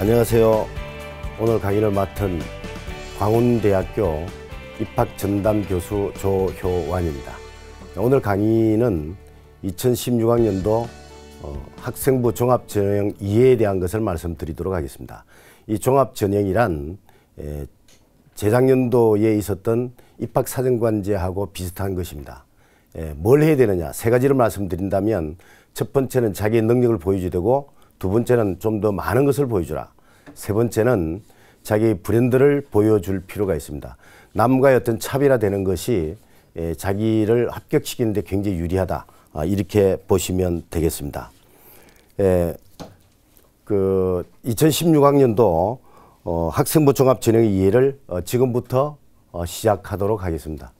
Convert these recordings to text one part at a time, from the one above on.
안녕하세요. 오늘 강의를 맡은 광운대학교 입학전담 교수 조효완입니다. 오늘 강의는 2016학년도 학생부 종합전형 2에 대한 것을 말씀드리도록 하겠습니다. 이 종합전형이란 재작년도에 있었던 입학사정관제하고 비슷한 것입니다. 뭘 해야 되느냐, 세 가지를 말씀드린다면, 첫 번째는 자기의 능력을 보여줘야 되고, 두 번째는 좀 더 많은 것을 보여주라. 세 번째는 자기의 브랜드를 보여줄 필요가 있습니다. 남과의 어떤 차별화되는 것이 자기를 합격시키는 데 굉장히 유리하다. 이렇게 보시면 되겠습니다. 2016학년도 학생부 종합전형 2를 지금부터 시작하도록 하겠습니다.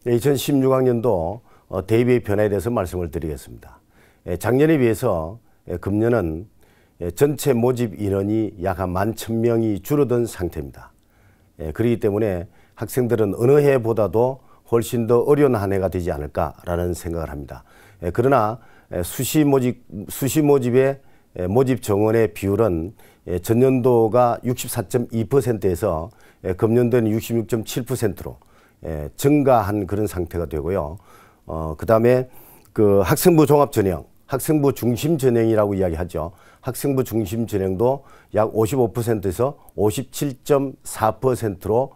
네, 2016학년도 대입의 변화에 대해서 말씀을 드리겠습니다. 작년에 비해서 금년은 전체 모집 인원이 약 한 11,000명이 줄어든 상태입니다. 그렇기 때문에 학생들은 어느 해보다도 훨씬 더 어려운 한 해가 되지 않을까라는 생각을 합니다. 그러나 수시 모집의 모집 정원의 비율은 전년도가 64.2%에서 금년도에는 66.7%로 증가한 그런 상태가 되고요. 그 다음에 그 학생부 종합전형, 학생부 중심 전형이라고 이야기하죠. 학생부 중심 전형도 약 55%에서 57.4%로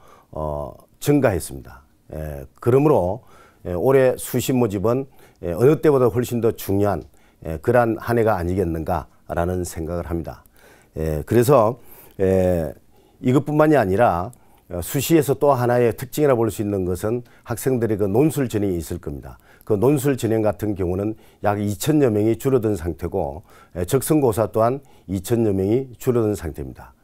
증가했습니다. 그러므로 올해 수시 모집은 어느 때보다 훨씬 더 중요한 그러한 한 해가 아니겠는가라는 생각을 합니다. 그래서 이것뿐만이 아니라 수시에서 또 하나의 특징이라 볼 수 있는 것은 학생들의 그 논술 전형이 있을 겁니다. 그 논술 전형 같은 경우는 약 2,000여 명이 줄어든 상태고, 적성고사 또한 2,000여 명이 줄어든 상태입니다.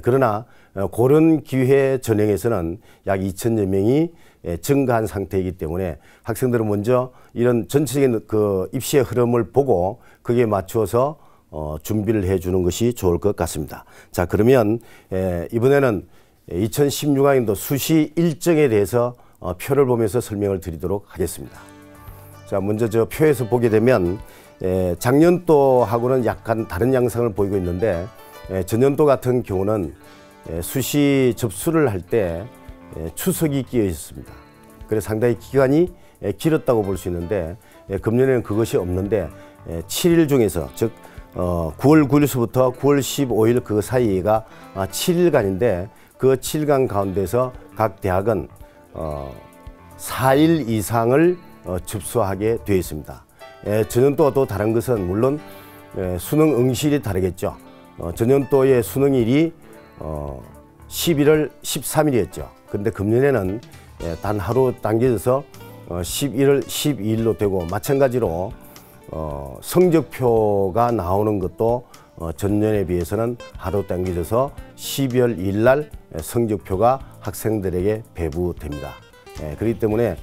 그러나 고른 기회 전형에서는 약 2,000여 명이 증가한 상태이기 때문에 학생들은 먼저 이런 전체적인 그 입시의 흐름을 보고 거기에 맞추어서 준비를 해주는 것이 좋을 것 같습니다. 자, 그러면 이번에는 2016학년도 수시 일정에 대해서 표를 보면서 설명을 드리도록 하겠습니다. 자, 먼저 저 표에서 보게 되면 작년도하고는 약간 다른 양상을 보이고 있는데, 전년도 같은 경우는 수시 접수를 할 때 추석이 끼어 있었습니다. 그래서 상당히 기간이 길었다고 볼 수 있는데, 금년에는 그것이 없는데 7일 중에서, 즉 9월 9일서부터 9월 15일 그 사이가 7일간인데 그 7일 가운데서 각 대학은 4일 이상을 접수하게 되어 있습니다. 전년도와 또 다른 것은 물론 수능 응시일이 다르겠죠. 전년도의 수능일이 11월 13일이었죠. 그런데 금년에는 단 하루 당겨져서 11월 12일로 되고, 마찬가지로 성적표가 나오는 것도 전년에 비해서는 하루 당겨져서 12월 2일 날 성적표가 학생들에게 배부됩니다. 그렇기 때문에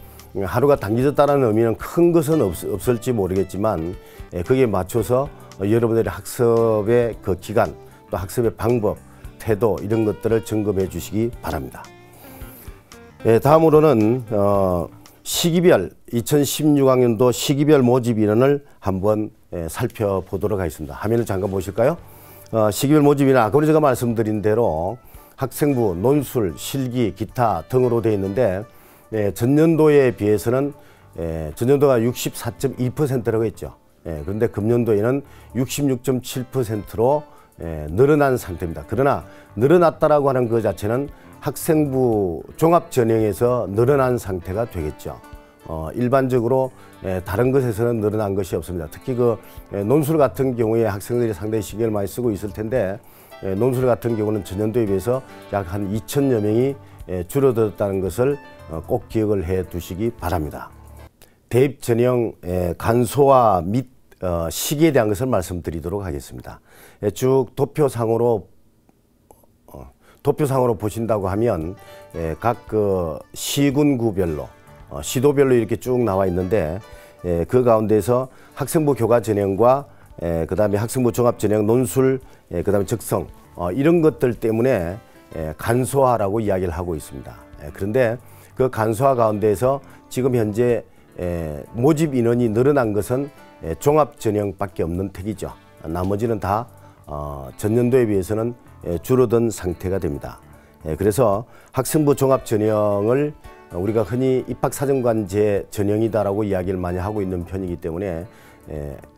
하루가 당겨졌다는 의미는 큰 것은 없을지 모르겠지만, 거기에 맞춰서 여러분들의 학습의 그 기간, 또 학습의 방법, 태도, 이런 것들을 점검해 주시기 바랍니다. 다음으로는 시기별 2016학년도 시기별 모집 인원을 한번 살펴보도록 하겠습니다. 화면을 잠깐 보실까요? 시기별 모집 인원, 아까 제가 말씀드린 대로 학생부, 논술, 실기, 기타 등으로 되어 있는데, 전년도에 비해서는 전년도가 64.2%라고 했죠. 그런데 금년도에는 66.7%로 늘어난 상태입니다. 그러나 늘어났다라고 하는 그 자체는 학생부 종합전형에서 늘어난 상태가 되겠죠. 일반적으로 다른 것에서는 늘어난 것이 없습니다. 특히 그 논술 같은 경우에 학생들이 상당히 신경을 많이 쓰고 있을 텐데, 논술 같은 경우는 전년도에 비해서 약 한 2,000여 명이 줄어들었다는 것을 꼭 기억을 해 두시기 바랍니다. 대입 전형 간소화 및 시기에 대한 것을 말씀드리도록 하겠습니다. 쭉 도표상으로 보신다고 하면 각 그 시군구별로 시도별로 이렇게 쭉 나와 있는데, 그 가운데서 학생부 교과 전형과 그 다음에 학생부 종합 전형 논술, 그 다음에 적성, 이런 것들 때문에 간소화라고 이야기를 하고 있습니다. 그런데 그 간소화 가운데에서 지금 현재 모집 인원이 늘어난 것은 종합 전형밖에 없는 택이죠. 나머지는 다 전년도에 비해서는 줄어든 상태가 됩니다. 그래서 학생부 종합 전형을 우리가 흔히 입학사정관제 전형이다라고 이야기를 많이 하고 있는 편이기 때문에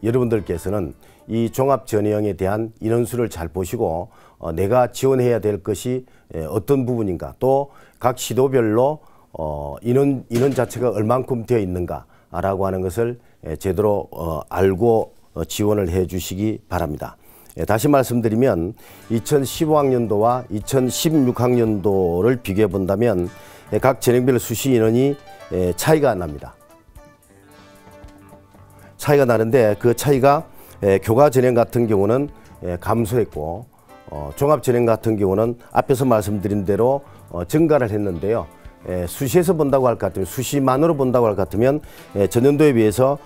여러분들께서는 이 종합 전형에 대한 인원수를 잘 보시고 내가 지원해야 될 것이 어떤 부분인가, 또 각 시도별로 인원 자체가 얼만큼 되어 있는가라고 하는 것을 제대로 알고 지원을 해 주시기 바랍니다. 다시 말씀드리면 2015학년도와 2016학년도를 비교해 본다면 각 전형별 수시 인원이 차이가 납니다. 차이가 나는데 그 차이가 교과 전형 같은 경우는 감소했고 종합 전형 같은 경우는 앞에서 말씀드린 대로 증가를 했는데요. 수시에서 본다고 할 것 같으면, 수시만으로 본다고 할 것 같으면 전년도에 비해서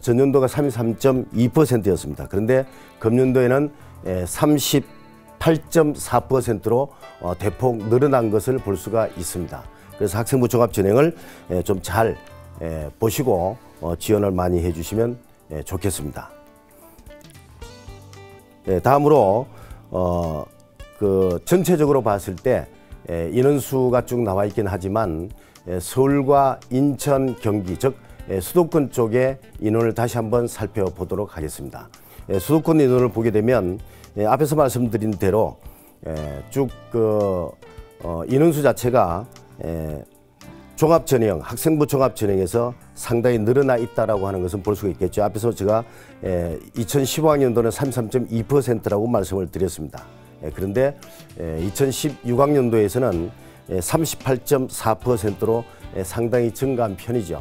전년도가 33.2%였습니다. 그런데 금년도에는 38.4%로 대폭 늘어난 것을 볼 수가 있습니다. 그래서 학생부 종합 전형을 좀 잘 보시고 지원을 많이 해주시면 좋겠습니다. 다음으로 그 전체적으로 봤을 때 인원수가 쭉 나와 있긴 하지만 서울과 인천, 경기, 즉 수도권 쪽의 인원을 다시 한번 살펴보도록 하겠습니다. 수도권 인원을 보게 되면 앞에서 말씀드린 대로 쭉 그 인원수 자체가 종합전형, 학생부 종합전형에서 상당히 늘어나 있다라고 하는 것은 볼 수가 있겠죠. 앞에서 제가 2015학년도는 33.2%라고 말씀을 드렸습니다. 그런데 2016학년도에서는 38.4%로 상당히 증가한 편이죠.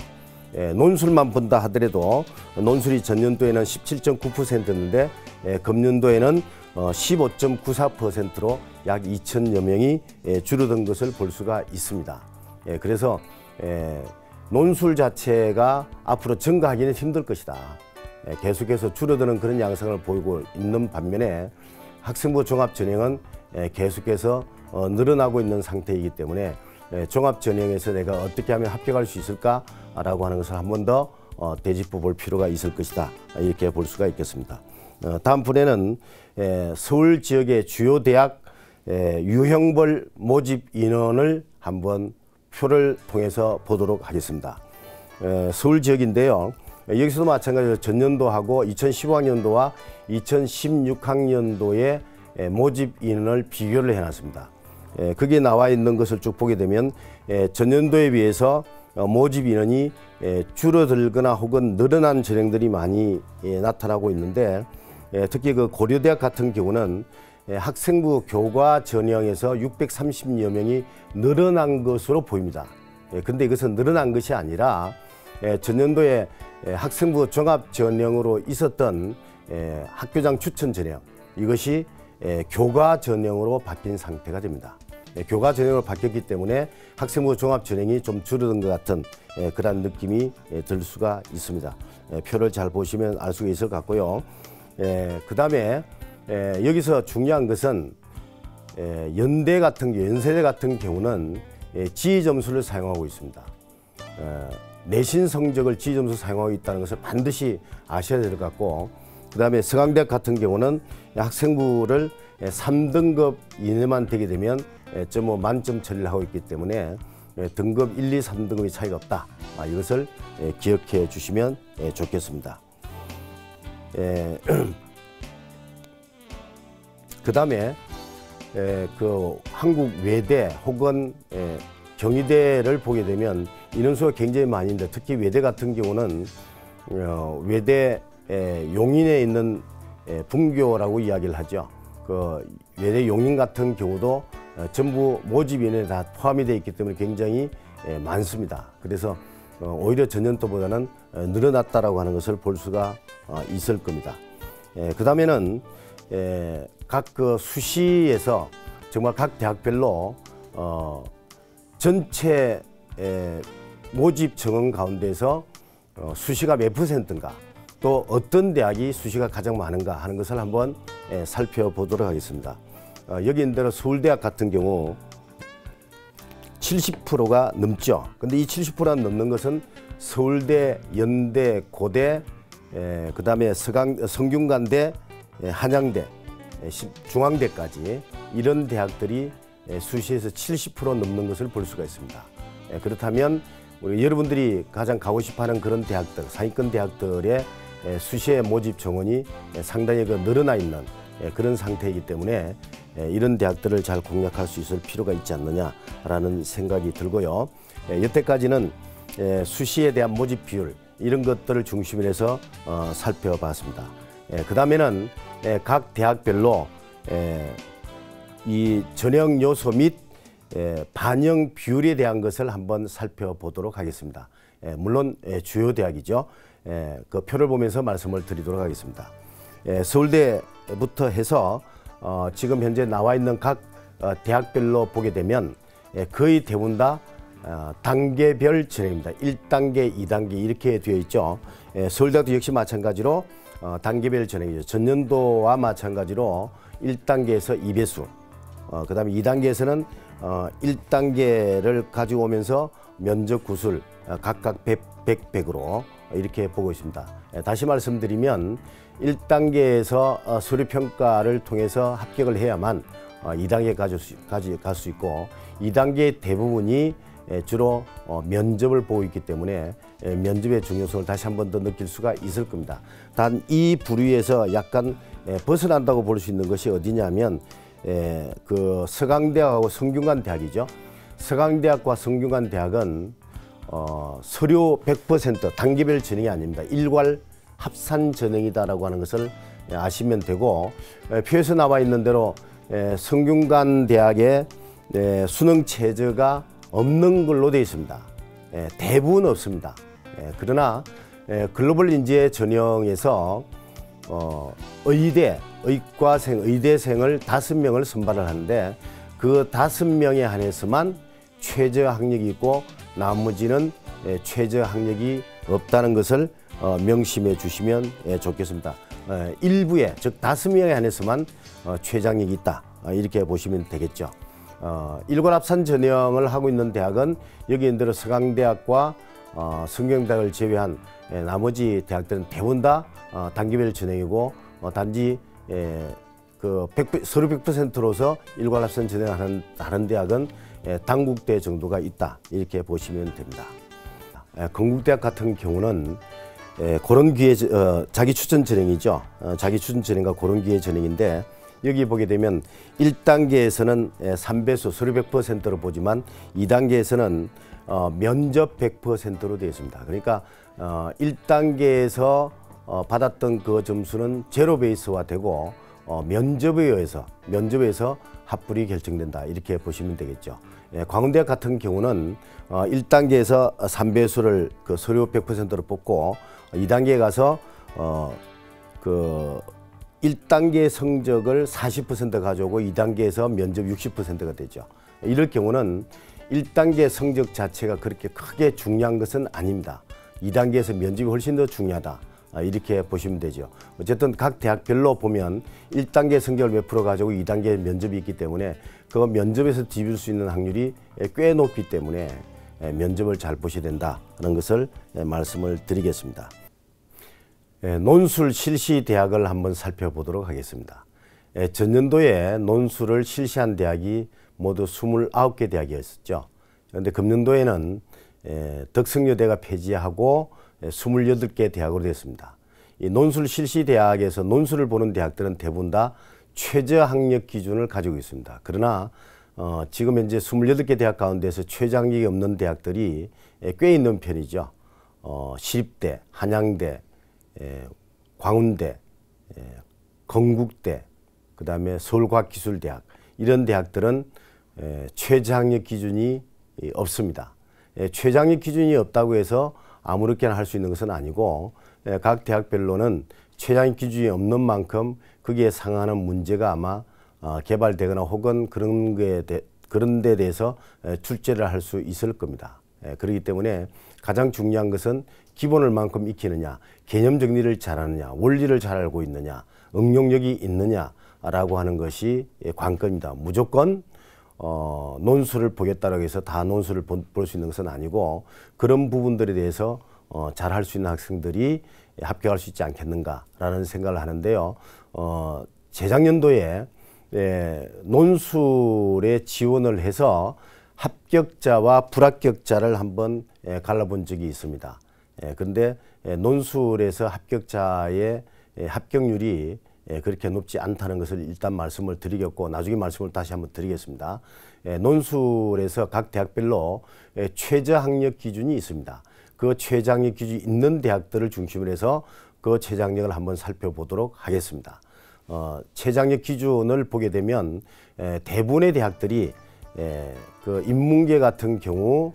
논술만 본다 하더라도 논술이 전년도에는 17.9%였는데 금년도에는 15.94%로 약 2,000여 명이 줄어든 것을 볼 수가 있습니다. 그래서 논술 자체가 앞으로 증가하기는 힘들 것이다. 계속해서 줄어드는 그런 양상을 보이고 있는 반면에 학생부 종합전형은 계속해서 늘어나고 있는 상태이기 때문에 종합전형에서 내가 어떻게 하면 합격할 수 있을까라고 하는 것을 한 번 더 되짚어 볼 필요가 있을 것이다. 이렇게 볼 수가 있겠습니다. 다음 분에는 서울 지역의 주요 대학 유형별 모집 인원을 한번 표를 통해서 보도록 하겠습니다. 서울 지역인데요. 여기서도 마찬가지로 전년도하고 2015학년도와 2016학년도의 모집 인원을 비교를 해놨습니다. 거기에 나와 있는 것을 쭉 보게 되면 전년도에 비해서 모집 인원이 줄어들거나 혹은 늘어난 전형들이 많이 나타나고 있는데, 특히 그 고려대학 같은 경우는 학생부 교과 전형에서 630여 명이 늘어난 것으로 보입니다. 그런데 이것은 늘어난 것이 아니라 전년도에 학생부 종합 전형으로 있었던 학교장 추천 전형, 이것이 교과 전형으로 바뀐 상태가 됩니다. 교과 전형으로 바뀌었기 때문에 학생부 종합 전형이 좀 줄어든 것 같은 그런 느낌이 들 수가 있습니다. 표를 잘 보시면 알 수가 있을 것 같고요. 그 다음에 여기서 중요한 것은 연대 같은 경우, 연세대 같은 경우는 지휘 점수를 사용하고 있습니다. 내신 성적을 지휘 점수 사용하고 있다는 것을 반드시 아셔야 될 것 같고, 그 다음에 서강대학 같은 경우는 학생부를 3등급 이내만 되게 되면 0.5 만점 처리를 하고 있기 때문에 등급 1, 2, 3등급의 차이가 없다. 이것을 기억해 주시면 좋겠습니다. 그 다음에 그 한국 외대 혹은 경희대를 보게 되면 인원수가 굉장히 많이 있는데, 특히 외대 같은 경우는 외대 용인에 있는 분교라고 이야기를 하죠. 그 외대 용인 같은 경우도 전부 모집 인원에 다 포함이 되어 있기 때문에 굉장히 많습니다. 그래서 오히려 전년도보다는 늘어났다라고 하는 것을 볼 수가 있을 겁니다. 그 다음에는 각 그 수시에서 정말 각 대학별로 전체 모집 정원 가운데서 수시가 몇 %인가, 또 어떤 대학이 수시가 가장 많은가 하는 것을 한번 살펴보도록 하겠습니다. 여기 있는 대로 서울대학 같은 경우 70%가 넘죠. 근데 이 70%가 넘는 것은 서울대, 연대, 고대, 그 다음에 성균관대, 한양대, 중앙대까지 이런 대학들이 수시에서 70% 넘는 것을 볼 수가 있습니다. 그렇다면 우리 여러분들이 가장 가고 싶어하는 그런 대학들, 상위권 대학들의 수시의 모집 정원이 상당히 늘어나 있는 그런 상태이기 때문에 이런 대학들을 잘 공략할 수 있을 필요가 있지 않느냐라는 생각이 들고요. 여태까지는 수시에 대한 모집 비율 이런 것들을 중심으로 해서 살펴봤습니다. 그 다음에는 각 대학별로 이 전형 요소 및 반영 비율에 대한 것을 한번 살펴보도록 하겠습니다. 물론 주요 대학이죠. 그 표를 보면서 말씀을 드리도록 하겠습니다. 서울대부터 해서 지금 현재 나와 있는 각 대학별로 보게 되면 거의 대부분 다 단계별 진행입니다. 1단계, 2단계 이렇게 되어 있죠. 서울대도 역시 마찬가지로 단계별 진행이죠. 전년도와 마찬가지로 1단계에서 2배수, 그 다음에 2단계에서는 1단계를 가지고 오면서 면접 구술 각각 100, 100으로 이렇게 보고 있습니다. 다시 말씀드리면 1단계에서 서류평가를 통해서 합격을 해야만 2단계 갈 수 있고 2단계 대부분이 주로 면접을 보고 있기 때문에 면접의 중요성을 다시 한 번 더 느낄 수가 있을 겁니다. 단 이 부류에서 약간 벗어난다고 볼 수 있는 것이 어디냐면 그 서강대학하고 성균관대학이죠. 서강대학과 성균관대학은 서류 100% 단계별 전형이 아닙니다. 일괄 합산 전형이다라고 하는 것을 아시면 되고, 표에서 나와 있는 대로 성균관대학의 수능 최저가 없는 걸로 되어 있습니다. 대부분 없습니다. 그러나 글로벌 인재 전형에서 의과생, 의대생을 5명을 선발을 하는데 그 5명에 한해서만 최저 학력이 있고 나머지는 최저 학력이 없다는 것을 명심해 주시면 좋겠습니다. 일부에, 즉 5명에 한해서만 최저 학력이 있다, 이렇게 보시면 되겠죠. 일괄합산 전형을 하고 있는 대학은 여기 있는 대로 서강대학과 성균관대학을 제외한 나머지 대학들은 대부분 다 단계별 전형이고, 단지 서류 100%로서 일괄합산 전형을 하는 대학은 단국대 정도가 있다, 이렇게 보시면 됩니다. 건국대학 같은 경우는 그런 기회 자기 추천 전형이죠. 자기 추천 전형과 그런 기회 전형인데, 여기 보게 되면 1단계에서는 3배수 서류 100%로 보지만 2단계에서는 면접 100%로 되어 있습니다. 그러니까 1단계에서 받았던 그 점수는 제로 베이스화 되고 면접에 의해서 합불이 결정된다, 이렇게 보시면 되겠죠. 광운대학 같은 경우는 1단계에서 3배수를 그 서류 100%로 뽑고 2단계에 가서 그 1단계 성적을 40% 가져오고 2단계에서 면접 60%가 되죠. 이럴 경우는 1단계 성적 자체가 그렇게 크게 중요한 것은 아닙니다. 2단계에서 면접이 훨씬 더 중요하다, 이렇게 보시면 되죠. 어쨌든 각 대학별로 보면 1단계 성적을 몇 프로 가지고 2단계 면접이 있기 때문에 그 면접에서 뒤질 수 있는 확률이 꽤 높기 때문에 면접을 잘 보셔야 된다는 것을 말씀을 드리겠습니다. 논술 실시 대학을 한번 살펴보도록 하겠습니다. 전년도에 논술을 실시한 대학이 모두 29개 대학이었죠. 그런데 금년도에는 덕성여대가 폐지하고 28개 대학으로 됐습니다. 이 논술 실시 대학에서 논술을 보는 대학들은 대부분 다 최저 학력 기준을 가지고 있습니다. 그러나 지금 현재 28개 대학 가운데서 최저 학력이 없는 대학들이 꽤 있는 편이죠. 시립대, 한양대, 광운대, 건국대, 그 다음에 서울과학기술대학, 이런 대학들은 최저 학력 기준이 없습니다. 최저 학력 기준이 없다고 해서 아무렇게나 할 수 있는 것은 아니고, 각 대학별로는 최저 학력 기준이 없는 만큼 거기에 상응하는 문제가 아마 개발되거나 혹은 그런 데 대해서 출제를 할 수 있을 겁니다. 그렇기 때문에 가장 중요한 것은 기본을 만큼 익히느냐, 개념 정리를 잘하느냐, 원리를 잘 알고 있느냐, 응용력이 있느냐, 된다라고 하는 것이 관건입니다. 무조건 논술을 보겠다라고 해서 다 논술을 볼 수 있는 것은 아니고 그런 부분들에 대해서 잘할 수 있는 학생들이 합격할 수 있지 않겠는가라는 생각을 하는데요. 재작년도에 논술에 지원을 해서 합격자와 불합격자를 한번 갈라본 적이 있습니다. 그런데 논술에서 합격자의 합격률이 그렇게 높지 않다는 것을 일단 말씀을 드리겠고 나중에 말씀을 다시 한번 드리겠습니다. 논술에서 각 대학별로 최저학력 기준이 있습니다. 그 최저학력 기준이 있는 대학들을 중심으로 해서 그 최저학력을 한번 살펴보도록 하겠습니다. 최저학력 기준을 보게 되면 대부분의 대학들이 그 인문계 같은 경우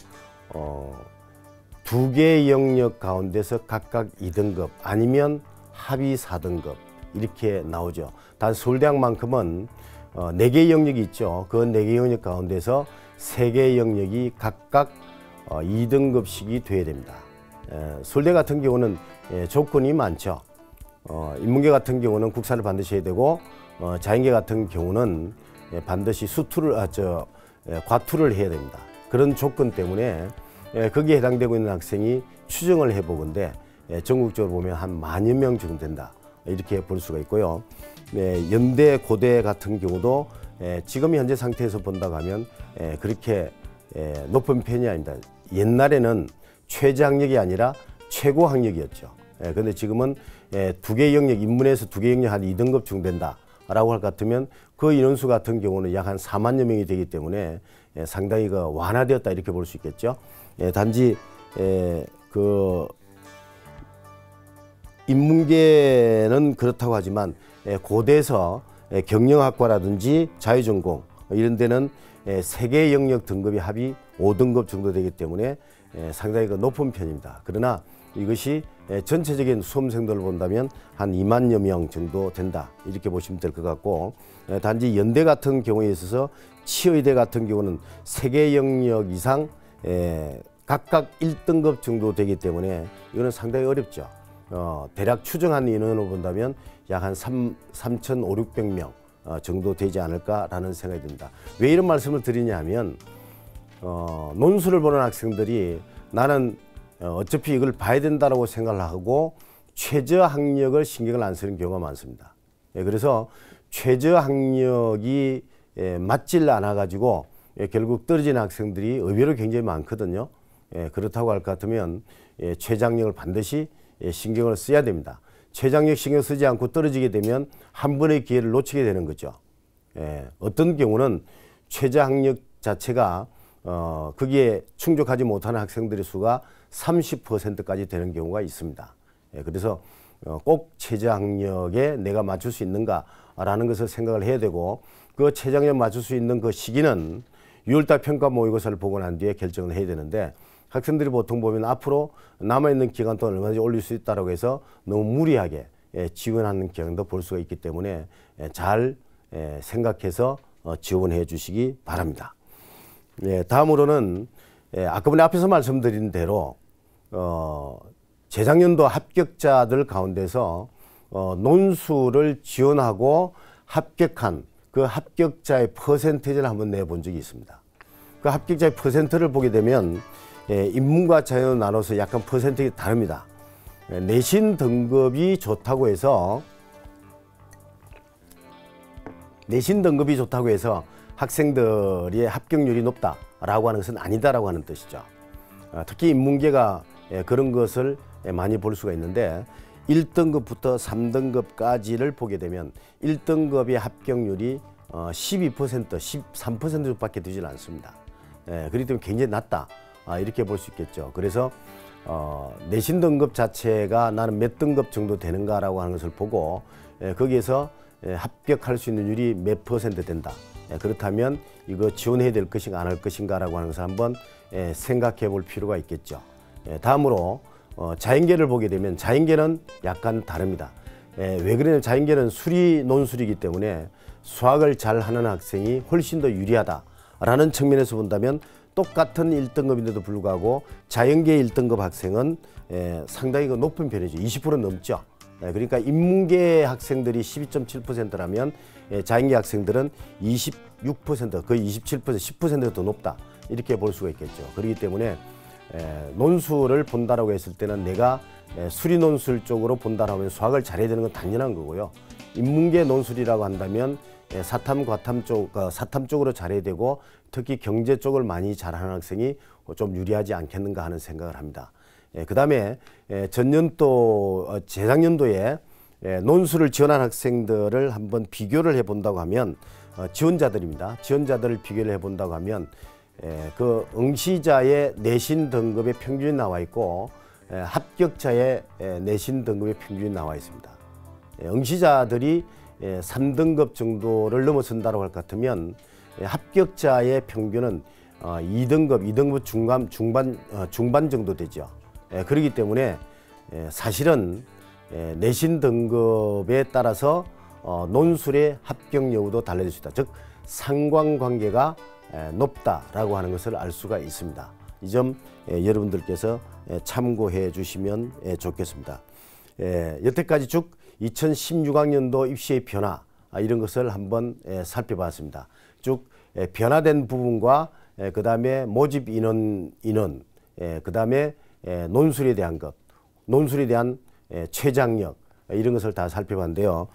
2개의 영역 가운데서 각각 2등급 아니면 합의 4등급 이렇게 나오죠. 단 서울대학만큼은 4개의 영역이 있죠. 그 4개의 영역 가운데서 3개의 영역이 각각 2등급씩이 돼야 됩니다. 서울대 같은 경우는 조건이 많죠. 인문계 같은 경우는 국사를 반드시 해야 되고 자연계 같은 경우는 반드시 과투를 해야 됩니다. 그런 조건 때문에 거기에 해당되고 있는 학생이 추정을 해보건대 전국적으로 보면 한 10,000여 명 정도 된다. 이렇게 볼 수가 있고요. 연대, 고대 같은 경우도 지금 현재 상태에서 본다고 하면 그렇게 높은 편이 아닙니다. 옛날에는 최저학력이 아니라 최고학력이었죠. 그런데 지금은 2개 영역, 인문에서 2개 영역 한 2등급 정도 된다라고 할 것 같으면 그 인원수 같은 경우는 약 한 40,000여 명이 되기 때문에 상당히 완화되었다 이렇게 볼 수 있겠죠. 단지 그 인문계는 그렇다고 하지만 고대에서 경영학과라든지 자유전공 이런 데는 3개 영역 등급이 합이 5등급 정도 되기 때문에 상당히 높은 편입니다. 그러나 이것이 전체적인 수험생들을 본다면 한 20,000여 명 정도 된다 이렇게 보시면 될 것 같고 단지 연대 같은 경우에 있어서 치의대 같은 경우는 3개 영역 이상 각각 1등급 정도 되기 때문에 이거는 상당히 어렵죠. 대략 추정한 인원으로 본다면 약 한 3,500~600명 정도 되지 않을까라는 생각이 듭니다. 왜 이런 말씀을 드리냐 하면 논술을 보는 학생들이 나는 어차피 이걸 봐야 된다고 생각을 하고 최저학력을 신경을 안 쓰는 경우가 많습니다. 그래서 최저학력이 맞질 않아 가지고 결국 떨어지는 학생들이 의외로 굉장히 많거든요. 그렇다고 할 것 같으면 최저학력을 반드시 신경을 써야 됩니다. 최저학력 신경 쓰지 않고 떨어지게 되면 한 번의 기회를 놓치게 되는 거죠. 어떤 경우는 최저학력 자체가 거기에 충족하지 못하는 학생들의 수가 30%까지 되는 경우가 있습니다. 그래서 꼭 최저학력에 내가 맞출 수 있는가라는 것을 생각을 해야 되고 그 최저학력 맞출 수 있는 그 시기는 6월달 평가 모의고사를 보고 난 뒤에 결정을 해야 되는데 학생들이 보통 보면 앞으로 남아있는 기간 동안 얼마든지 올릴 수 있다고 해서 너무 무리하게 지원하는 경향도 볼 수가 있기 때문에 잘 생각해서 지원해 주시기 바랍니다. 다음으로는 아까 전에 앞에서 말씀드린 대로 재작년도 합격자들 가운데서 논술을 지원하고 합격한 그 합격자의 퍼센테이지를 한번 내본 적이 있습니다. 그 합격자의 퍼센트를 보게 되면 인문과 자연을 나눠서 약간 퍼센트가 다릅니다. 내신 등급이 좋다고 해서 학생들의 합격률이 높다라고 하는 것은 아니다라고 하는 뜻이죠. 특히 인문계가 그런 것을 많이 볼 수가 있는데 1등급부터 3등급까지를 보게 되면 1등급의 합격률이 12%, 13%밖에 되질 않습니다. 그렇기 때문에 굉장히 낮다. 이렇게 볼 수 있겠죠. 그래서 내신 등급 자체가 나는 몇 등급 정도 되는가라고 하는 것을 보고 거기에서 합격할 수 있는 율이 몇 퍼센트 된다. 그렇다면 이거 지원해야 될 것인가 안 할 것인가라고 하는 것을 한번 생각해 볼 필요가 있겠죠. 다음으로 자연계를 보게 되면 자연계는 약간 다릅니다. 왜 그러냐면 자연계는 수리 논술이기 때문에 수학을 잘하는 학생이 훨씬 더 유리하다라는 측면에서 본다면 똑같은 1등급인데도 불구하고 자연계 1등급 학생은 상당히 높은 편이죠. 20% 넘죠. 그러니까 인문계 학생들이 12.7%라면 자인계 학생들은 26%, 거의 27%, 10%가 더 높다. 이렇게 볼 수가 있겠죠. 그렇기 때문에 논술을 본다라고 했을 때는 내가 수리 논술 쪽으로 본다라면 수학을 잘해야 되는 건 당연한 거고요. 인문계 논술이라고 한다면 사탐, 과탐 쪽, 사탐 쪽으로 잘해야 되고 특히 경제 쪽을 많이 잘하는 학생이 좀 유리하지 않겠는가 하는 생각을 합니다. 그 다음에 전년도, 재작년도에 논술을 지원한 학생들을 한번 비교를 해본다고 하면 지원자들입니다. 지원자들을 비교를 해본다고 하면 그 응시자의 내신 등급의 평균이 나와 있고 합격자의 내신 등급의 평균이 나와 있습니다. 응시자들이 3등급 정도를 넘어선다고 할 것 같으면 합격자의 평균은 2등급 중반 정도 되죠. 그렇기 때문에 사실은 내신 등급에 따라서 논술의 합격 여부도 달라질 수 있다. 즉 상관관계가 높다라고 하는 것을 알 수가 있습니다. 이 점 여러분들께서 참고해 주시면 좋겠습니다. 여태까지 쭉 2016학년도 입시의 변화 이런 것을 한번 살펴봤습니다. 쭉 변화된 부분과 그 다음에 모집 인원, 그 다음에 논술에 대한 것, 논술에 대한 최장력 이런 것을 다 살펴봤는데요.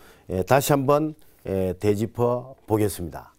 다시 한번 되짚어 보겠습니다.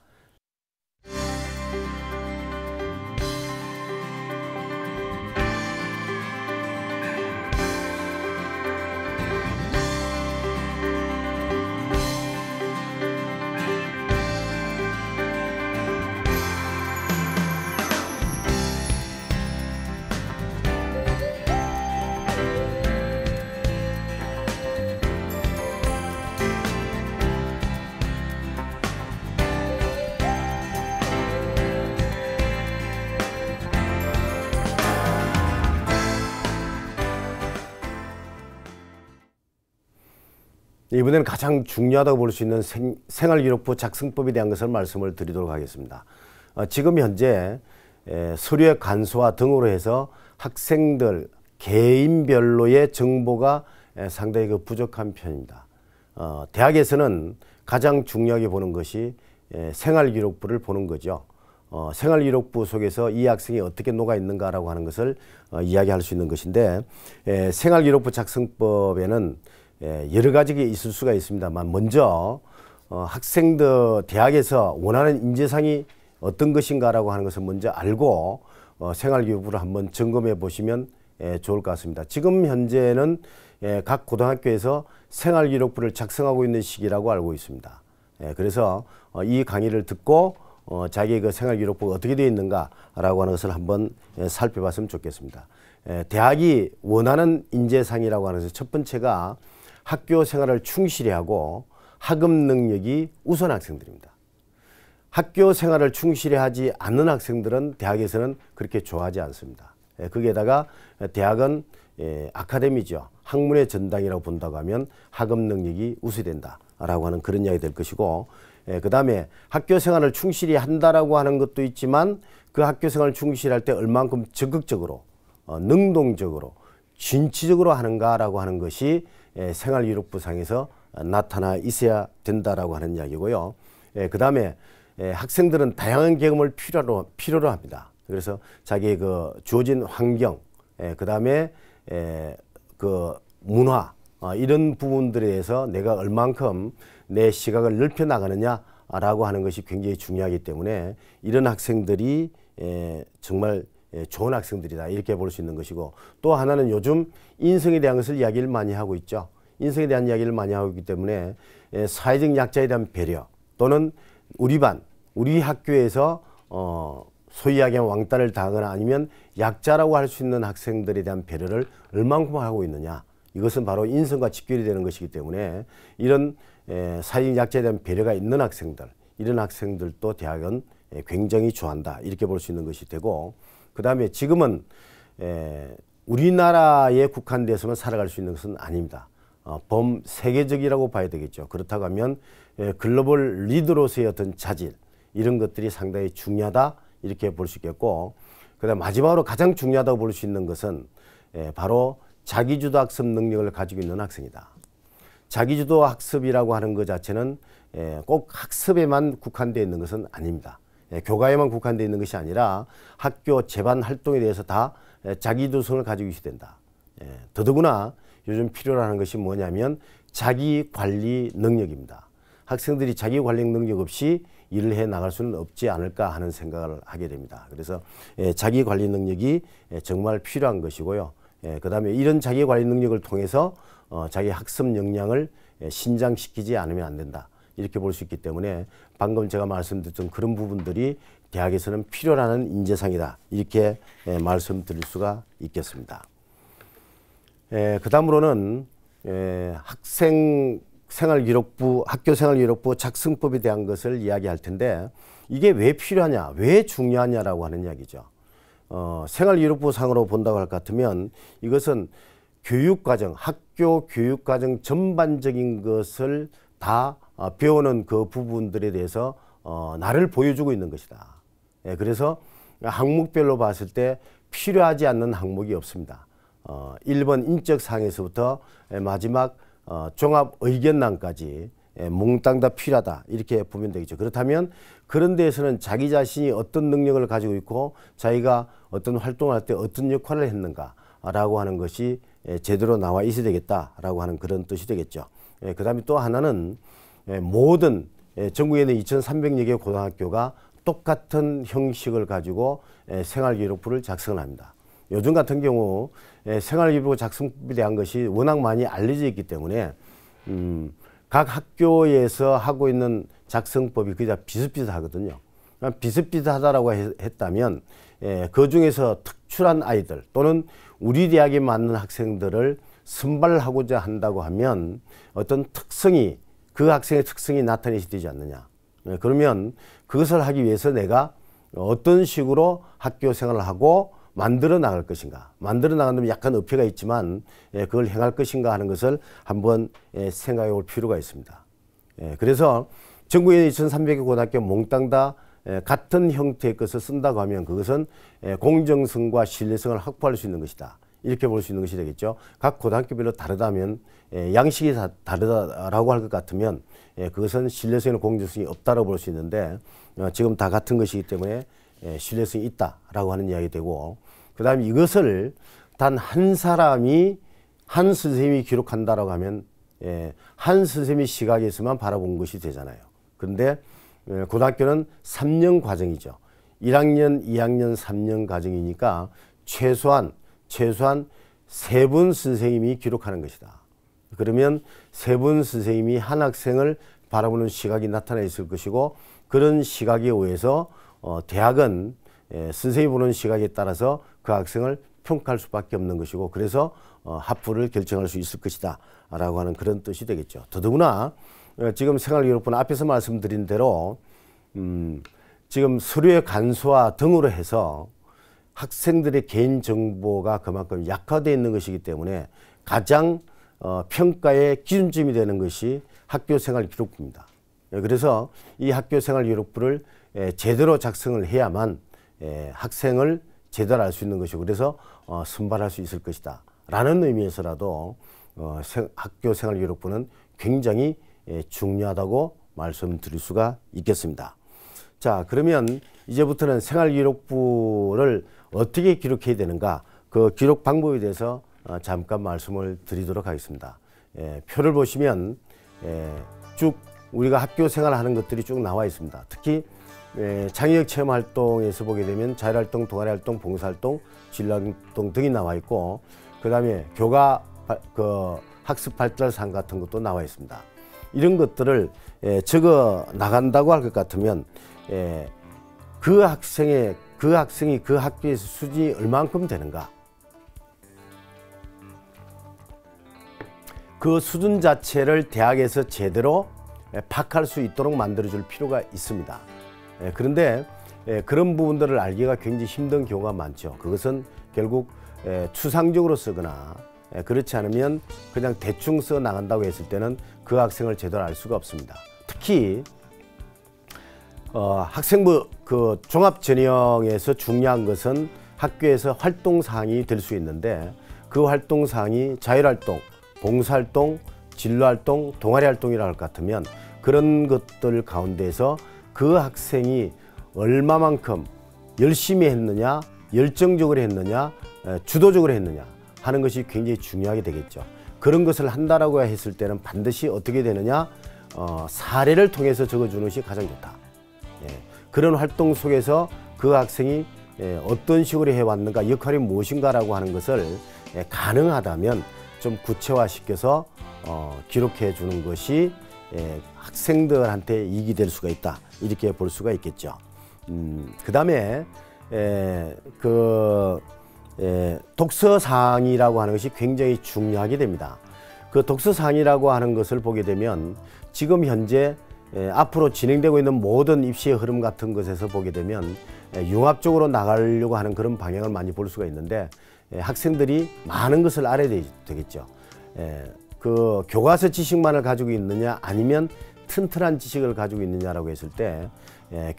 이번에는 가장 중요하다고 볼 수 있는 생활기록부 작성법에 대한 것을 말씀을 드리도록 하겠습니다. 지금 현재 서류의 간소화 등으로 해서 학생들 개인별로의 정보가 상당히 부족한 편입니다. 대학에서는 가장 중요하게 보는 것이 생활기록부를 보는 거죠. 생활기록부 속에서 이 학생이 어떻게 녹아 있는가라고 하는 것을 이야기할 수 있는 것인데 생활기록부 작성법에는 여러 가지가 있을 수가 있습니다만 먼저 학생들 대학에서 원하는 인재상이 어떤 것인가라고 하는 것을 먼저 알고 생활기록부를 한번 점검해 보시면 좋을 것 같습니다. 지금 현재는 각 고등학교에서 생활기록부를 작성하고 있는 시기라고 알고 있습니다. 그래서 이 강의를 듣고 자기의 그 생활기록부가 어떻게 되어 있는가라고 하는 것을 한번 살펴봤으면 좋겠습니다. 대학이 원하는 인재상이라고 하는 것은 첫 번째가 학교 생활을 충실히 하고 학업 능력이 우수한 학생들입니다. 학교 생활을 충실히 하지 않는 학생들은 대학에서는 그렇게 좋아하지 않습니다. 거기에다가 대학은 아카데미죠. 학문의 전당이라고 본다고 하면 학업 능력이 우수된다라고 하는 그런 이야기 될 것이고 그 다음에 학교 생활을 충실히 한다라고 하는 것도 있지만 그 학교 생활을 충실히 할 때 얼만큼 적극적으로 능동적으로 진취적으로 하는가라고 하는 것이 생활기록부상에서 나타나 있어야 된다라고 하는 이야기고요. 그 다음에 학생들은 다양한 경험을 필요로 합니다. 그래서 자기의 그 주어진 환경, 그 다음에 그 문화 이런 부분들에 대해서 내가 얼만큼 내 시각을 넓혀 나가느냐라고 하는 것이 굉장히 중요하기 때문에 이런 학생들이 정말 좋은 학생들이다 이렇게 볼 수 있는 것이고 또 하나는 요즘 인성에 대한 것을 이야기를 많이 하고 있죠. 인성에 대한 이야기를 많이 하고 있기 때문에 사회적 약자에 대한 배려 또는 우리 반, 우리 학교에서 소위 이야기하면 왕따를 당하거나 아니면 약자라고 할 수 있는 학생들에 대한 배려를 얼만큼 하고 있느냐 이것은 바로 인성과 직결이 되는 것이기 때문에 이런 사회적 약자에 대한 배려가 있는 학생들 이런 학생들도 대학은 굉장히 좋아한다 이렇게 볼 수 있는 것이 되고 그 다음에 지금은 우리나라에 국한돼서만 살아갈 수 있는 것은 아닙니다. 범세계적이라고 봐야 되겠죠. 그렇다고 하면 글로벌 리더로서의 어떤 자질 이런 것들이 상당히 중요하다 이렇게 볼 수 있겠고 그 다음 마지막으로 가장 중요하다고 볼 수 있는 것은 바로 자기주도 학습 능력을 가지고 있는 학생이다. 자기주도 학습이라고 하는 것 자체는 꼭 학습에만 국한되어 있는 것은 아닙니다. 교과에만 국한되어 있는 것이 아니라 학교 재반 활동에 대해서 다 자기주도성을 가지고 있어야 된다. 더더구나 요즘 필요로 하는 것이 뭐냐면 자기관리 능력입니다. 학생들이 자기관리 능력 없이 일을 해 나갈 수는 없지 않을까 하는 생각을 하게 됩니다. 그래서 자기관리 능력이 정말 필요한 것이고요. 그 다음에 이런 자기관리 능력을 통해서 자기 학습 역량을 신장시키지 않으면 안 된다. 이렇게 볼 수 있기 때문에 방금 제가 말씀드렸던 그런 부분들이 대학에서는 필요로 하는 인재상이다. 이렇게 말씀드릴 수가 있겠습니다. 그 다음으로는 학교생활기록부 작성법에 대한 것을 이야기할 텐데 이게 왜 필요하냐, 왜 중요하냐라고 하는 이야기죠. 생활기록부 상으로 본다고 할 것 같으면 이것은 교육과정, 학교 교육과정 전반적인 것을 다 배우는 그 부분들에 대해서 나를 보여주고 있는 것이다. 그래서 항목별로 봤을 때 필요하지 않는 항목이 없습니다. 1번 인적사항에서부터 마지막 종합의견란까지 몽땅 다 필요하다 이렇게 보면 되겠죠. 그렇다면 그런 데에서는 자기 자신이 어떤 능력을 가지고 있고 자기가 어떤 활동을 할 때 어떤 역할을 했는가라고 하는 것이 제대로 나와 있어야 되겠다라고 하는 그런 뜻이 되겠죠. 그 다음에 또 하나는 모든 전국에 있는 2,300여 개 고등학교가 똑같은 형식을 가지고 생활기록부를 작성을 합니다. 요즘 같은 경우 생활기록부 작성법에 대한 것이 워낙 많이 알려져 있기 때문에 각 학교에서 하고 있는 작성법이 그냥 비슷비슷하거든요. 비슷비슷하다라고 했다면 그 중에서 특출한 아이들 또는 우리 대학에 맞는 학생들을 선발하고자 한다고 하면 어떤 특성이 그 학생의 특성이 나타내야 되지 않느냐. 그러면 그것을 하기 위해서 내가 어떤 식으로 학교 생활을 하고 만들어 나갈 것인가. 만들어 나간다면 약간 어폐가 있지만 그걸 행할 것인가 하는 것을 한번 생각해 볼 필요가 있습니다. 그래서 전국에 2,300개 고등학교 몽땅 다 같은 형태의 것을 쓴다고 하면 그것은 공정성과 신뢰성을 확보할 수 있는 것이다. 이렇게 볼 수 있는 것이 되겠죠. 각 고등학교별로 다르다면 양식이 다르다라고 할 것 같으면 그것은 신뢰성이나 공정성이 없다고 볼 수 있는데 지금 다 같은 것이기 때문에 신뢰성이 있다라고 하는 이야기 되고 그 다음에 이것을 단 한 사람이 한 선생님이 기록한다라고 하면 한 선생님의 시각에서만 바라본 것이 되잖아요. 그런데 고등학교는 3년 과정이죠. 1학년, 2학년, 3년 과정이니까 최소한 3분 선생님이 기록하는 것이다. 그러면 3분 선생님이 한 학생을 바라보는 시각이 나타나 있을 것이고 그런 시각에 의해서 대학은 선생님이 보는 시각에 따라서 그 학생을 평가할 수밖에 없는 것이고 그래서 합부를 결정할 수 있을 것이다 라고 하는 그런 뜻이 되겠죠. 더더구나 지금 생활기록부는 앞에서 말씀드린 대로 지금 서류의 간소화 등으로 해서 학생들의 개인정보가 그만큼 약화되어 있는 것이기 때문에 가장 평가의 기준점이 되는 것이 학교생활기록부입니다. 그래서 이 학교생활기록부를 제대로 작성을 해야만 학생을 제대로 알 수 있는 것이고 그래서 선발할 수 있을 것이다 라는 의미에서라도 학교생활기록부는 굉장히 중요하다고 말씀드릴 수가 있겠습니다. 자, 그러면 이제부터는 생활기록부를 어떻게 기록해야 되는가 그 기록 방법에 대해서 잠깐 말씀을 드리도록 하겠습니다. 표를 보시면 쭉 우리가 학교 생활하는 것들이 쭉 나와 있습니다. 특히 창의력 체험활동에서 보게 되면 자율활동, 동아리활동, 봉사활동, 진로활동 등이 나와 있고 그 다음에 교과 학습발달상 같은 것도 나와 있습니다. 이런 것들을 적어 나간다고 할 것 같으면 그 학생이 그 학교에서 수준이 얼만큼 되는가 그 수준 자체를 대학에서 제대로 파악할 수 있도록 만들어줄 필요가 있습니다. 그런데 그런 부분들을 알기가 굉장히 힘든 경우가 많죠. 그것은 결국 추상적으로 쓰거나 그렇지 않으면 그냥 대충 써 나간다고 했을 때는 그 학생을 제대로 알 수가 없습니다. 특히 학생부 그 종합전형에서 중요한 것은 학교에서 활동사항이 될 수 있는데 그 활동사항이 자율활동, 봉사활동, 진로활동, 동아리활동이라 할 것 같으면 그런 것들 가운데서 그 학생이 얼마만큼 열심히 했느냐, 열정적으로 했느냐, 주도적으로 했느냐 하는 것이 굉장히 중요하게 되겠죠. 그런 것을 한다라고 했을 때는 반드시 어떻게 되느냐, 사례를 통해서 적어주는 것이 가장 좋다. 그런 활동 속에서 그 학생이 어떤 식으로 해왔는가, 역할이 무엇인가라고 하는 것을 가능하다면 좀 구체화시켜서 기록해 주는 것이 학생들한테 이익이 될 수가 있다, 이렇게 볼 수가 있겠죠. 그 다음에 독서상이라고 하는 것이 굉장히 중요하게 됩니다. 그 독서상이라고 하는 것을 보게 되면 지금 현재 앞으로 진행되고 있는 모든 입시의 흐름 같은 것에서 보게 되면 융합적으로 나가려고 하는 그런 방향을 많이 볼 수가 있는데, 학생들이 많은 것을 알아야 되겠죠. 그 교과서 지식만을 가지고 있느냐, 아니면 튼튼한 지식을 가지고 있느냐라고 했을 때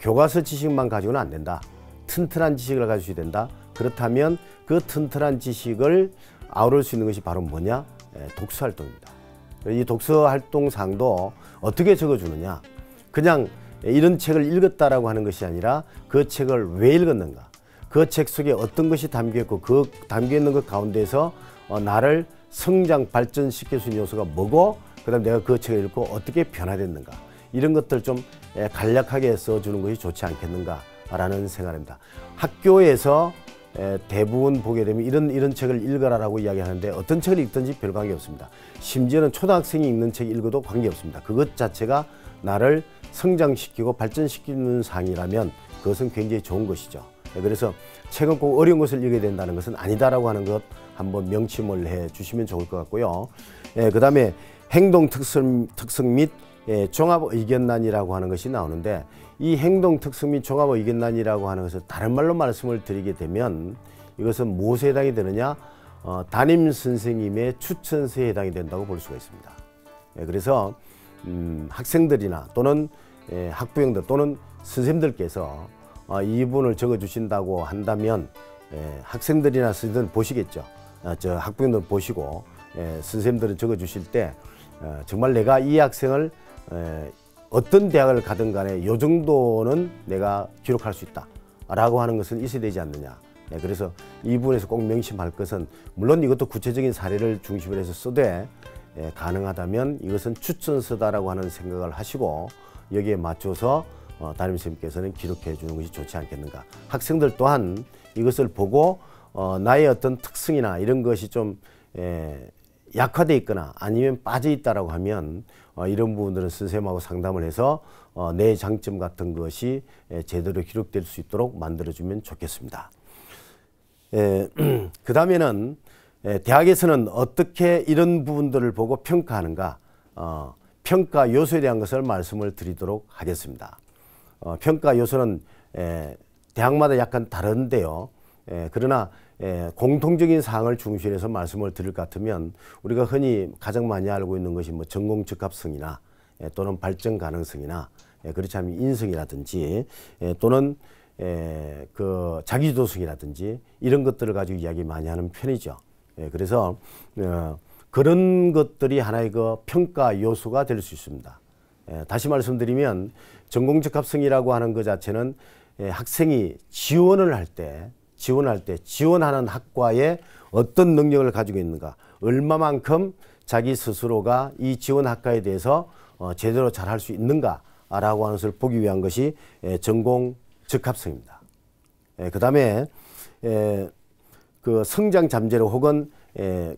교과서 지식만 가지고는 안 된다. 튼튼한 지식을 가지셔야 된다. 그렇다면 그 튼튼한 지식을 아우를 수 있는 것이 바로 뭐냐? 독서활동입니다. 이 독서활동상도 어떻게 적어주느냐? 그냥 이런 책을 읽었다라고 하는 것이 아니라 그 책을 왜 읽었는가? 그 책 속에 어떤 것이 담겨있고 그 담겨있는 것 가운데서 나를 성장, 발전시킬 수 있는 요소가 뭐고, 그 다음 내가 그 책을 읽고 어떻게 변화됐는가, 이런 것들 좀 간략하게 써주는 것이 좋지 않겠는가라는 생각입니다. 학교에서 대부분 보게 되면 이런 책을 읽어라라고 이야기하는데 어떤 책을 읽든지 별 관계 없습니다. 심지어는 초등학생이 읽는 책 읽어도 관계 없습니다. 그것 자체가 나를 성장시키고 발전시키는 상이라면 그것은 굉장히 좋은 것이죠. 그래서 책은 꼭 어려운 것을 읽어야 된다는 것은 아니다라고 하는 것 한번 명심을 해 주시면 좋을 것 같고요. 그 다음에 행동 특성 및 종합 의견란이라고 하는 것이 나오는데, 이 행동 특성 및 종합 의견란이라고 하는 것을 다른 말로 말씀을 드리게 되면 이것은 무엇에 해당이 되느냐, 담임 선생님의 추천서에 해당이 된다고 볼 수가 있습니다. 그래서 학생들이나 또는 학부형들 또는 선생님들께서 이 부분을 적어 주신다고 한다면 학생들이나 선생님들 보시겠죠. 저 학부형들 보시고 선생님들은 적어 주실 때 정말 내가 이 학생을 어떤 대학을 가든 간에 요 정도는 내가 기록할 수 있다 라고 하는 것은 있어야 되지 않느냐. 그래서 이 부분에서 꼭 명심할 것은, 물론 이것도 구체적인 사례를 중심으로 해서 써도 가능하다면 이것은 추천서다라고 하는 생각을 하시고 여기에 맞춰서 담임선생님께서는 기록해 주는 것이 좋지 않겠는가. 학생들 또한 이것을 보고 나의 어떤 특성이나 이런 것이 좀 약화되어 있거나 아니면 빠져 있다라고 하면 이런 부분들은 선생님하고 상담을 해서 내 장점 같은 것이 제대로 기록될 수 있도록 만들어주면 좋겠습니다. 그 다음에는 대학에서는 어떻게 이런 부분들을 보고 평가하는가, 평가 요소에 대한 것을 말씀을 드리도록 하겠습니다. 평가 요소는 대학마다 약간 다른데요. 그러나 공통적인 사항을 중심해서 말씀을 드릴 것 같으면, 우리가 흔히 가장 많이 알고 있는 것이 뭐 전공 적합성이나 또는 발전 가능성이나 그렇지 않으면 인성이라든지 또는 그 자기주도성이라든지 이런 것들을 가지고 이야기 많이 하는 편이죠. 그래서 그런 것들이 하나의 그 평가 요소가 될 수 있습니다. 다시 말씀드리면 전공 적합성이라고 하는 것 자체는 학생이 지원을 할 때 지원하는 학과에 어떤 능력을 가지고 있는가, 얼마만큼 자기 스스로가 이 지원 학과에 대해서 제대로 잘할 수 있는가라고 하는 것을 보기 위한 것이 전공 적합성입니다. 그 다음에 그 성장 잠재력 혹은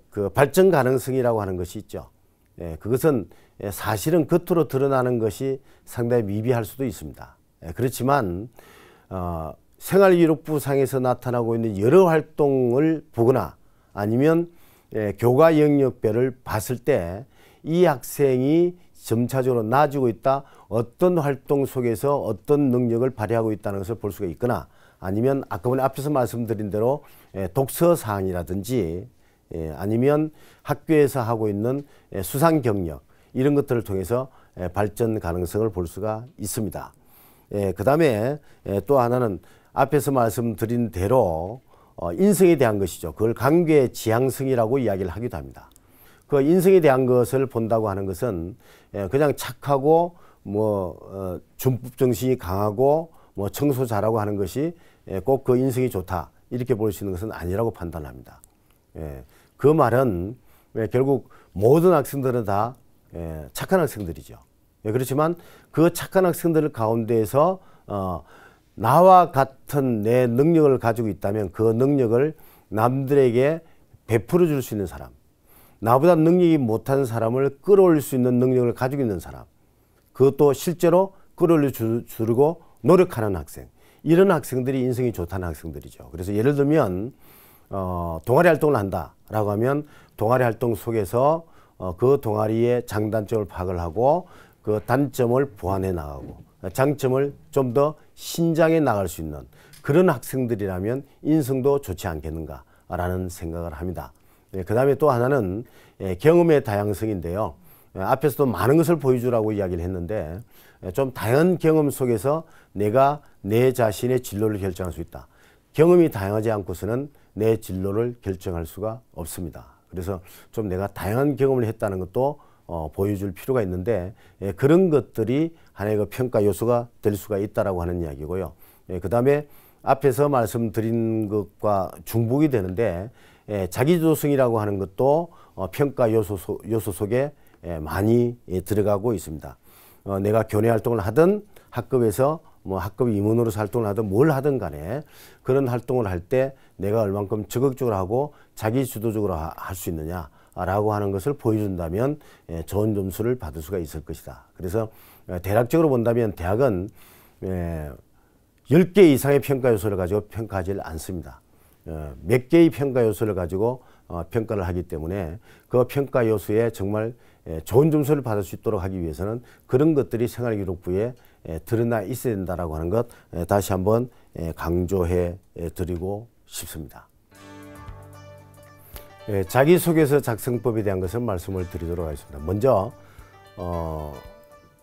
그 발전 가능성이라고 하는 것이 있죠. 그것은 사실은 겉으로 드러나는 것이 상당히 미비할 수도 있습니다. 그렇지만 생활기록부상에서 나타나고 있는 여러 활동을 보거나 아니면 교과 영역별을 봤을 때 이 학생이 점차적으로 나아지고 있다, 어떤 활동 속에서 어떤 능력을 발휘하고 있다는 것을 볼 수가 있거나, 아니면 아까 앞에서 말씀드린 대로 독서 사항이라든지 아니면 학교에서 하고 있는 수상 경력, 이런 것들을 통해서 발전 가능성을 볼 수가 있습니다. 그 다음에 또 하나는 앞에서 말씀드린 대로 인성에 대한 것이죠. 그걸 관계 지향성이라고 이야기를 하기도 합니다. 그 인성에 대한 것을 본다고 하는 것은 그냥 착하고 준법 정신이 강하고 청소 잘하고 하는 것이 꼭 그 인성이 좋다 이렇게 볼 수 있는 것은 아니라고 판단합니다. 그 말은 결국 모든 학생들은 다 착한 학생들이죠. 그렇지만 그 착한 학생들 가운데에서 나와 같은 내 능력을 가지고 있다면 그 능력을 남들에게 베풀어 줄 수 있는 사람, 나보다 능력이 못한 사람을 끌어올릴 수 있는 능력을 가지고 있는 사람, 그것도 실제로 끌어올려 주려고 노력하는 학생, 이런 학생들이 인성이 좋다는 학생들이죠. 그래서 예를 들면 동아리 활동을 한다라고 하면 동아리 활동 속에서 그 동아리의 장단점을 파악을 하고 그 단점을 보완해 나가고 장점을 좀 더 신장해 나갈 수 있는 그런 학생들이라면 인성도 좋지 않겠는가라는 생각을 합니다. 그 다음에 또 하나는 경험의 다양성인데요. 앞에서도 많은 것을 보여주라고 이야기를 했는데 좀 다양한 경험 속에서 내가 내 자신의 진로를 결정할 수 있다. 경험이 다양하지 않고서는 내 진로를 결정할 수가 없습니다. 그래서 좀 내가 다양한 경험을 했다는 것도 보여줄 필요가 있는데 그런 것들이 하나의 그 평가 요소가 될 수가 있다라고 하는 이야기고요. 그 다음에 앞에서 말씀드린 것과 중복이 되는데 자기주도성이라고 하는 것도 평가 요소 속에 많이 들어가고 있습니다. 내가 교내 활동을 하든 학급에서 학급 임원으로서 활동을 하든 뭘 하든 간에 그런 활동을 할 때 내가 얼만큼 적극적으로 하고 자기주도적으로 할 수 있느냐라고 하는 것을 보여준다면 좋은 점수를 받을 수가 있을 것이다. 그래서 대략적으로 본다면 대학은 10개 이상의 평가 요소를 가지고 평가하지 않습니다. 몇 개의 평가 요소를 가지고 평가를 하기 때문에 그 평가 요소에 정말 좋은 점수를 받을 수 있도록 하기 위해서는 그런 것들이 생활기록부에 드러나 있어야 된다라고 하는 것 다시 한번 강조해 드리고 싶습니다. 자기소개서 작성법에 대한 것을 말씀을 드리도록 하겠습니다. 먼저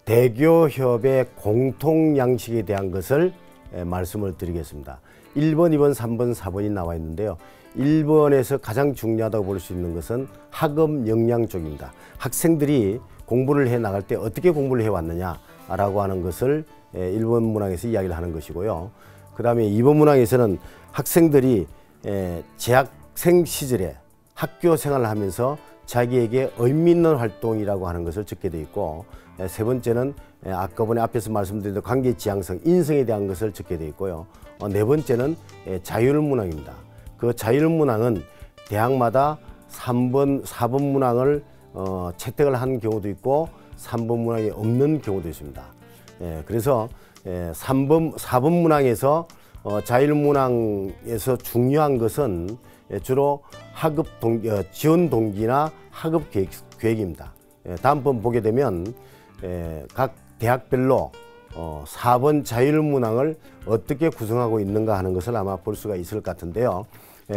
대교협의 공통양식에 대한 것을 말씀을 드리겠습니다. 1번, 2번, 3번, 4번이 나와 있는데요. 1번에서 가장 중요하다고 볼 수 있는 것은 학업 역량 쪽입니다. 학생들이 공부를 해 나갈 때 어떻게 공부를 해왔느냐라고 하는 것을 1번 문항에서 이야기를 하는 것이고요. 그 다음에 2번 문항에서는 학생들이 재학생 시절에 학교 생활을 하면서 자기에게 의미 있는 활동이라고 하는 것을 적게 되어 있고 세 번째는 아까 전에 앞에서 말씀드린 관계 지향성, 인성에 대한 것을 적게 되어 있고요. 네 번째는 자율문항입니다. 그 자율문항은 대학마다 4번 문항을 채택을 한 경우도 있고 3번 문항이 없는 경우도 있습니다. 그래서 4번 문항에서 자율문항에서 중요한 것은 주로 학업 지원 동기나 학업 계획입니다. 다음번 보게 되면 각 대학별로 4번 자율문항을 어떻게 구성하고 있는가 하는 것을 아마 볼 수가 있을 것 같은데요.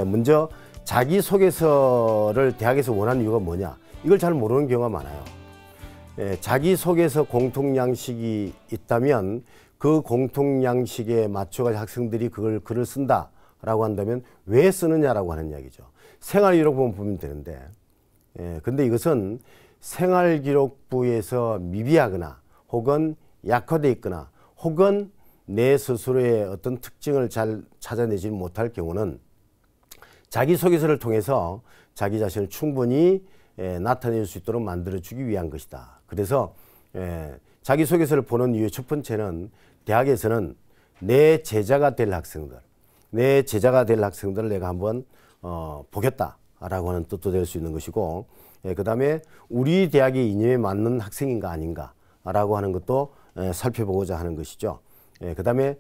먼저 자기소개서를 대학에서 원하는 이유가 뭐냐, 이걸 잘 모르는 경우가 많아요. 자기소개서 공통양식이 있다면 그 공통양식에 맞춰서 학생들이 글을 쓴다라고 한다면 왜 쓰느냐라고 하는 이야기죠. 생활기록부만 보면 되는데 근데 이것은 생활기록부에서 미비하거나 혹은 약화되어 있거나 혹은 내 스스로의 어떤 특징을 잘 찾아내지 못할 경우는 자기소개서를 통해서 자기 자신을 충분히 나타낼 수 있도록 만들어주기 위한 것이다. 그래서 자기소개서를 보는 이유의 첫 번째는 대학에서는 내 제자가 될 학생들을 내가 한번 보겠다라고 하는 뜻도 될 수 있는 것이고 그 다음에 우리 대학의 이념에 맞는 학생인가 아닌가라고 하는 것도 살펴보고자 하는 것이죠. 그 다음에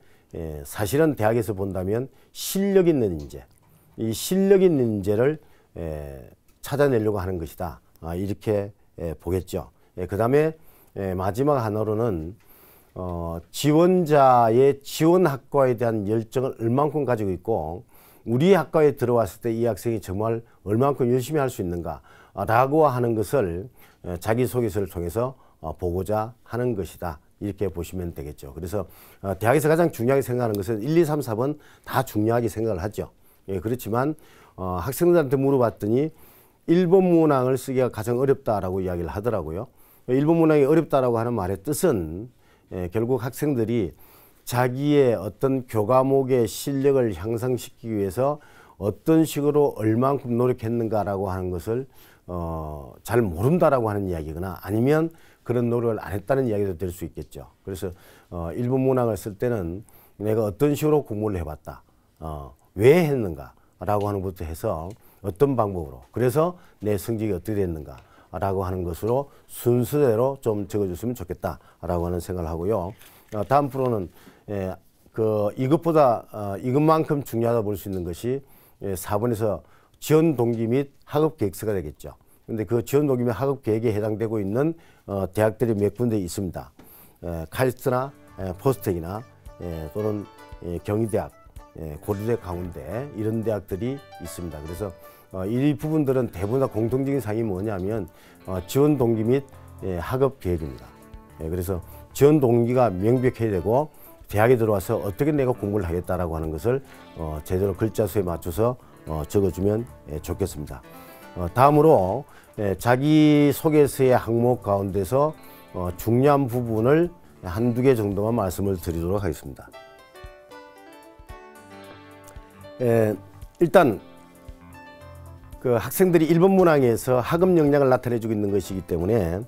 사실은 대학에서 본다면 실력 있는 인재, 이 실력 있는 인재를 찾아내려고 하는 것이다. 이렇게 보겠죠. 그 다음에 마지막 하나로는 지원자의 지원 학과에 대한 열정을 얼만큼 가지고 있고 우리 학과에 들어왔을 때 이 학생이 정말 얼만큼 열심히 할 수 있는가 라고 하는 것을 자기소개서를 통해서 보고자 하는 것이다. 이렇게 보시면 되겠죠. 그래서 대학에서 가장 중요하게 생각하는 것은 1, 2, 3, 4번 다 중요하게 생각을 하죠. 그렇지만 학생들한테 물어봤더니 일본 문항을 쓰기가 가장 어렵다라고 이야기를 하더라고요. 일본 문항이 어렵다라고 하는 말의 뜻은 결국 학생들이 자기의 어떤 교과목의 실력을 향상시키기 위해서 어떤 식으로 얼만큼 노력했는가라고 하는 것을 잘 모른다라고 하는 이야기거나 아니면 그런 노력을 안 했다는 이야기도 될 수 있겠죠. 그래서 일본 문항을 쓸 때는 내가 어떤 식으로 공부를 해봤다, 왜 했는가라고 하는 것부터 해서 어떤 방법으로, 그래서 내 성적이 어떻게 됐는가라고 하는 것으로 순서대로 좀 적어줬으면 좋겠다라고 하는 생각을 하고요. 다음 프로는 이것보다 이것만큼 중요하다 볼 수 있는 것이 4번에서 지원 동기 및 학업 계획서가 되겠죠. 근데 그 지원 동기 및 학업 계획에 해당되고 있는 대학들이 몇 군데 있습니다. 카이스트나 포스텍이나 또는 경희대학, 고려대 강원대 이런 대학들이 있습니다. 그래서 이 부분들은 대부분 다 공통적인 사항이 뭐냐면 지원 동기 및 학업 계획입니다. 그래서 지원 동기가 명백해야 되고 대학에 들어와서 어떻게 내가 공부를 하겠다라고 하는 것을 제대로 글자 수에 맞춰서 적어주면 좋겠습니다. 다음으로 자기소개서의 항목 가운데서 중요한 부분을 한두 개 정도만 말씀을 드리도록 하겠습니다. 일단 그 학생들이 일본 문항에서 학업 역량을 나타내주고 있는 것이기 때문에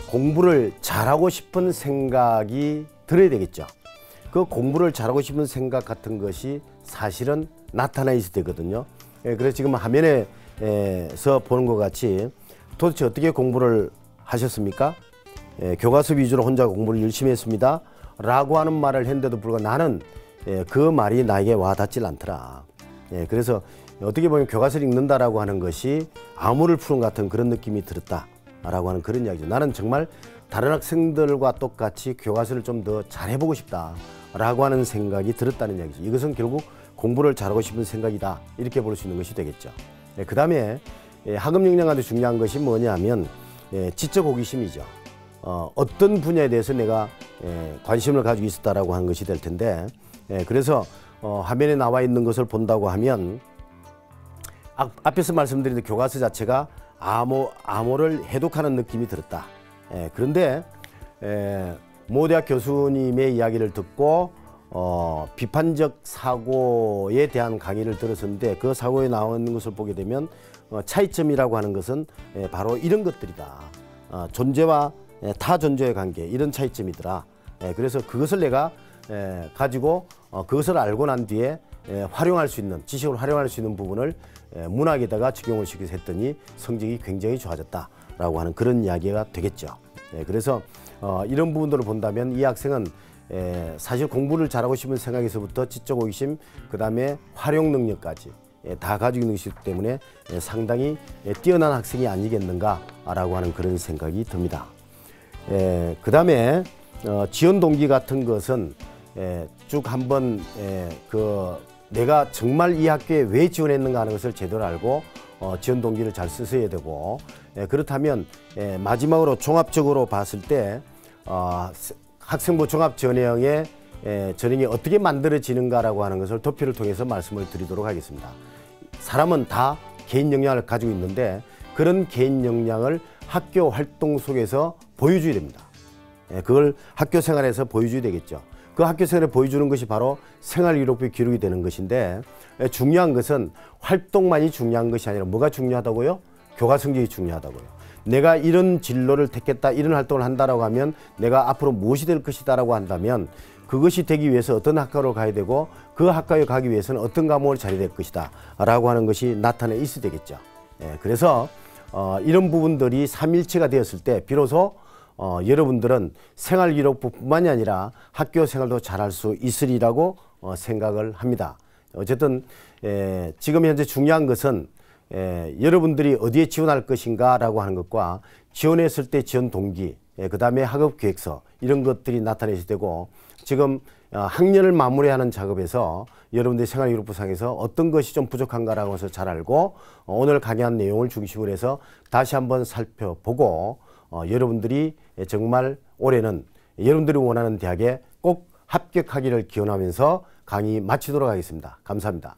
공부를 잘하고 싶은 생각이 들어야 되겠죠. 그 공부를 잘하고 싶은 생각 같은 것이 사실은 나타나 있어야 되거든요. 그래서 지금 화면에서 보는 것 같이 도대체 어떻게 공부를 하셨습니까? 교과서 위주로 혼자 공부를 열심히 했습니다 라고 하는 말을 했는데도 불구하고 나는 그 말이 나에게 와닿질 않더라. 그래서 어떻게 보면 교과서를 읽는다라고 하는 것이 암호를 푸는 같은 그런 느낌이 들었다라고 하는 그런 이야기죠. 나는 정말 다른 학생들과 똑같이 교과서를 좀 더 잘해보고 싶다라고 하는 생각이 들었다는 이야기죠. 이것은 결국 공부를 잘하고 싶은 생각이다 이렇게 볼 수 있는 것이 되겠죠. 그 다음에 학업 역량한테 중요한 것이 뭐냐면 지적 호기심이죠. 어떤 분야에 대해서 내가 관심을 가지고 있었다라고 하는 것이 될 텐데 그래서 화면에 나와 있는 것을 본다고 하면 앞에서 말씀드린 교과서 자체가 암호를 해독하는 느낌이 들었다. 그런데 모 대학 교수님의 이야기를 듣고 비판적 사고에 대한 강의를 들었었는데 그 사고에 나와 있는 것을 보게 되면 차이점이라고 하는 것은 바로 이런 것들이다. 존재와 타존재의 관계, 이런 차이점이더라. 그래서 그것을 내가 가지고 그것을 알고 난 뒤에 활용할 수 있는, 지식을 활용할 수 있는 부분을 문학에다가 적용을 시켜서 했더니 성적이 굉장히 좋아졌다라고 하는 그런 이야기가 되겠죠. 그래서 이런 부분들을 본다면 이 학생은 사실 공부를 잘하고 싶은 생각에서부터 지적 호기심, 그 다음에 활용 능력까지 다 가지고 있는 것이기 때문에 상당히 뛰어난 학생이 아니겠는가라고 하는 그런 생각이 듭니다. 그 다음에 지원 동기 같은 것은 쭉 한번 내가 정말 이 학교에 왜 지원했는가 하는 것을 제대로 알고 지원 동기를 잘 쓰셔야 되고 그렇다면 마지막으로 종합적으로 봤을 때 학생부 종합 전형의 전형이 어떻게 만들어지는가라고 하는 것을 도표를 통해서 말씀을 드리도록 하겠습니다. 사람은 다 개인 역량을 가지고 있는데 그런 개인 역량을 학교 활동 속에서 보여줘야 됩니다. 그걸 학교 생활에서 보여줘야 되겠죠. 그 학교 생활에 보여주는 것이 바로 생활기록부 기록이 되는 것인데 중요한 것은 활동만이 중요한 것이 아니라 뭐가 중요하다고요? 교과 성적이 중요하다고요. 내가 이런 진로를 택했다, 이런 활동을 한다라고 하면 내가 앞으로 무엇이 될 것이다라고 한다면 그것이 되기 위해서 어떤 학과로 가야 되고 그 학과에 가기 위해서는 어떤 과목을 잘해야 될 것이다 라고 하는 것이 나타내 있어야 되겠죠. 그래서 이런 부분들이 삼일체가 되었을 때 비로소 여러분들은 생활기록부뿐만이 아니라 학교 생활도 잘할 수 있으리라고 생각을 합니다. 어쨌든 지금 현재 중요한 것은 여러분들이 어디에 지원할 것인가 라고 하는 것과 지원했을 때 지원 동기, 그 다음에 학업 계획서 이런 것들이 나타내야 되고 지금 학년을 마무리하는 작업에서 여러분들이 생활기록부상에서 어떤 것이 좀 부족한가라고 해서 잘 알고 오늘 강의한 내용을 중심으로 해서 다시 한번 살펴보고 여러분들이 정말 올해는 여러분들이 원하는 대학에 꼭 합격하기를 기원하면서 강의 마치도록 하겠습니다. 감사합니다.